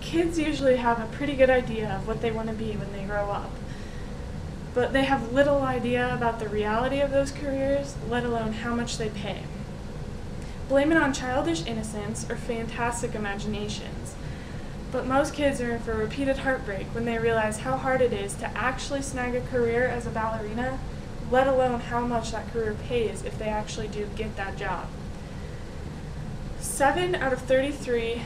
kids usually have a pretty good idea of what they want to be when they grow up, but they have little idea about the reality of those careers, let alone how much they pay. Blame it on childish innocence or fantastic imaginations, but most kids are in for repeated heartbreak when they realize how hard it is to actually snag a career as a ballerina, let alone how much that career pays if they actually do get that job. 7 out of 33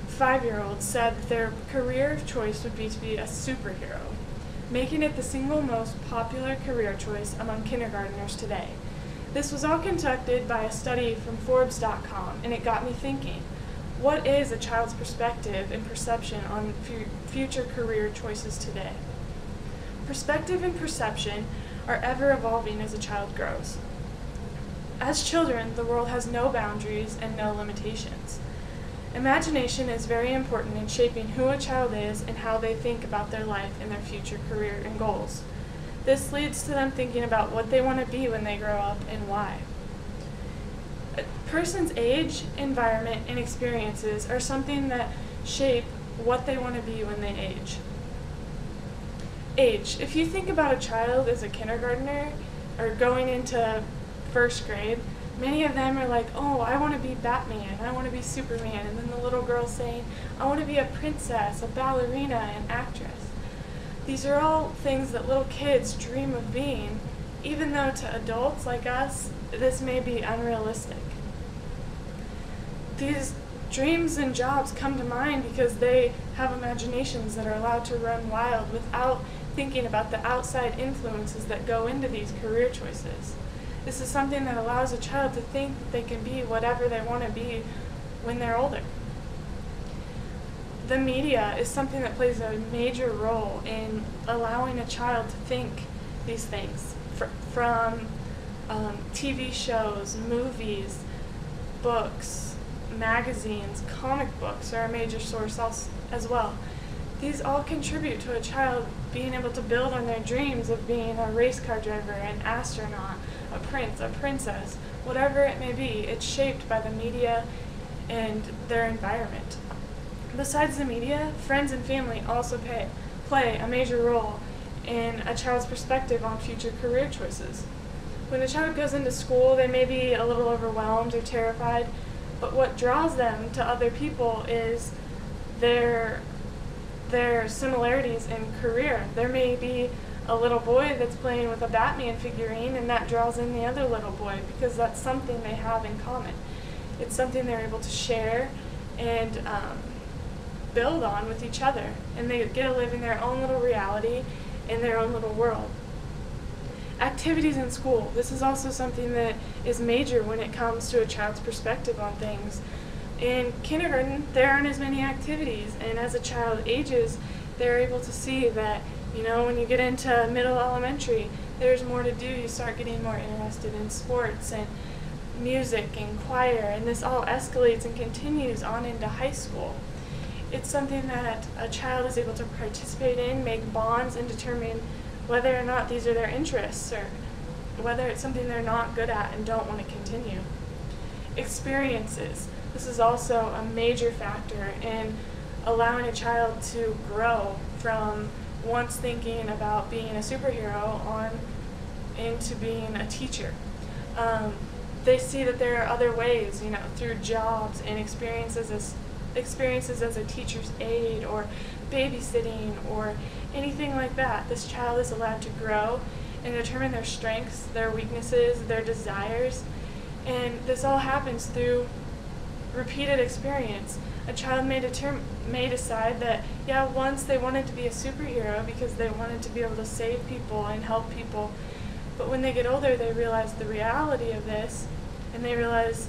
5-year-olds said that their career of choice would be to be a superhero, making it the single most popular career choice among kindergartners today. This was all conducted by a study from Forbes.com, and it got me thinking, what is a child's perspective and perception on future career choices today? Perspective and perception are ever evolving as a child grows. As children, the world has no boundaries and no limitations. Imagination is very important in shaping who a child is and how they think about their life and their future career and goals. This leads to them thinking about what they want to be when they grow up and why. A person's age, environment, and experiences are something that shape what they want to be when they age. Age. If you think about a child as a kindergartner or going into first grade, many of them are like, oh, I want to be Batman, I want to be Superman, and then the little girl's saying, I want to be a princess, a ballerina, an actress. These are all things that little kids dream of being, even though to adults like us, this may be unrealistic. These dreams and jobs come to mind because they have imaginations that are allowed to run wild without thinking about the outside influences that go into these career choices. This is something that allows a child to think that they can be whatever they want to be when they're older. The media is something that plays a major role in allowing a child to think these things, from TV shows, movies, books, magazines, comic books are a major source as well. These all contribute to a child being able to build on their dreams of being a race car driver, an astronaut, a prince, a princess, whatever it may be. It's shaped by the media and their environment. Besides the media, friends and family also play a major role in a child's perspective on future career choices. When a child goes into school, they may be a little overwhelmed or terrified, but what draws them to other people is their similarities in career. There may be a little boy that's playing with a Batman figurine, and that draws in the other little boy because that's something they have in common. It's something they're able to share and build on with each other, and they get to live in their own little reality, in their own little world. Activities in school. This is also something that is major when it comes to a child's perspective on things. In kindergarten, there aren't as many activities, and as a child ages, they're able to see that, you know, when you get into middle elementary, there's more to do. You start getting more interested in sports and music and choir, and this all escalates and continues on into high school. It's something that a child is able to participate in, make bonds, and determine whether or not these are their interests or whether it's something they're not good at and don't want to continue. Experiences. This is also a major factor in allowing a child to grow from once thinking about being a superhero on into being a teacher. They see that there are other ways, you know, through jobs and experiences as a teacher's aide or babysitting or anything like that. This child is allowed to grow and determine their strengths, their weaknesses, their desires, and this all happens through repeated experience. A child may decide that, yeah, once they wanted to be a superhero because they wanted to be able to save people and help people, but when they get older they realize the reality of this, and they realize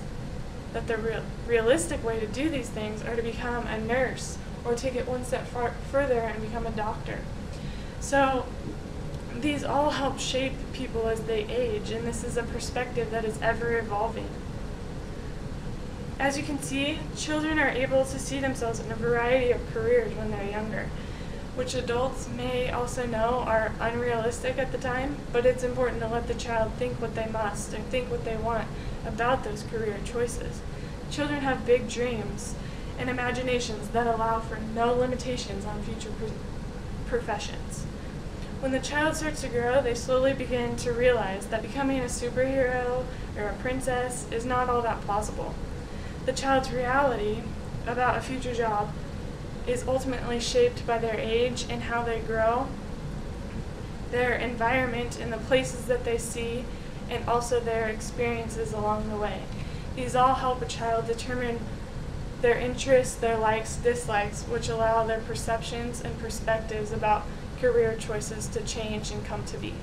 that the realistic way to do these things are to become a nurse or take it one step further and become a doctor. So these all help shape people as they age, and this is a perspective that is ever evolving. As you can see, children are able to see themselves in a variety of careers when they're younger, which adults may also know are unrealistic at the time, but it's important to let the child think what they must and think what they want about those career choices. Children have big dreams, and imaginations that allow for no limitations on future professions. When the child starts to grow, they slowly begin to realize that becoming a superhero or a princess is not all that plausible. The child's reality about a future job is ultimately shaped by their age and how they grow, their environment and the places that they see, and also their experiences along the way. These all help a child determine their interests, their likes, dislikes, which allow their perceptions and perspectives about career choices to change and come to be.